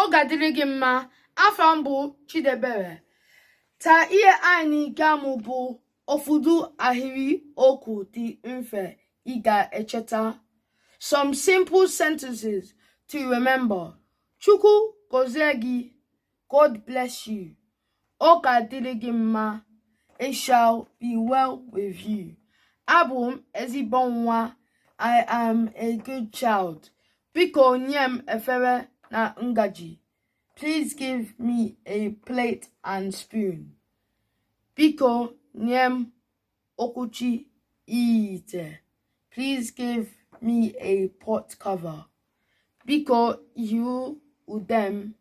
Ogadiri gị mma, afọ m bụ Chidebere. Taa ihe anyị ga-amụ bụ ụfọdụ ahịrị okwu dị mfe ị ga-echeta. Some simple sentences to remember. Chukwu gọzie gị. God bless you. Ogadiri gị mma. It shall be well with you. Abụ m ezigbo nwa. I am a good child. Biko nye m efere na ngaji. Please give me a plate and spoon. Biko nye m okwuchi ite. Please give me a pot cover. Biko you udem.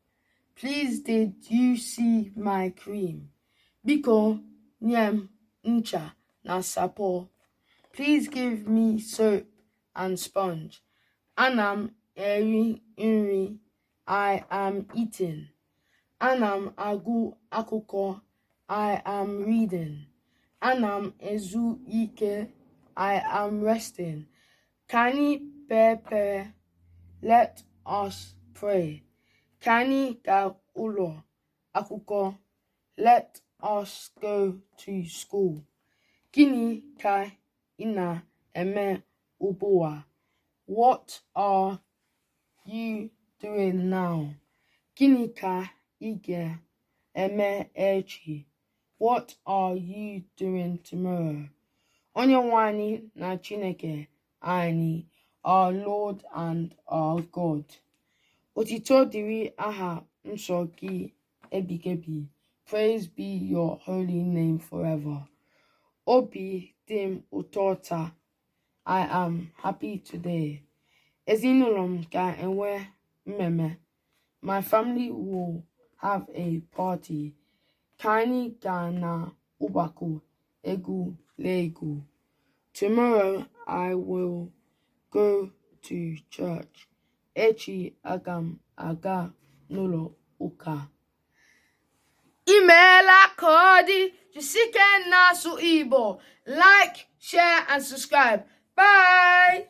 Please did you see my cream? Biko nye m ncha na sapo. Please give me soap and sponge. Anam eri nri. I am eating. Anam agụ akụkọ. I am reading. Anam ezu ike. I am resting. Kani pepe. Let us pray. Kani ga ulo akụkọ. Let us go to school. Gini ka ina eme ubuwa. What are you doing now? Gini ka ige eme echi? What are you doing tomorrow? Onyenwe anyị na Chineke anyị, our Lord and our God. Otito dịrị aha nsọ gị ebighị. Praise be your holy name forever. Obi dị m ụtọ taa. I am happy today. Ezinụlọ m ga-enwe mmemme. My family will have a party. Ka anyị gaa na ụgbakọ egwuregwu. Tomorrow I will go to church. Echi aga m aga n'ụlọ ụka. Imeela ka ọ dị. Jisike na-asụ Igbo. Like, share, and subscribe. Bye!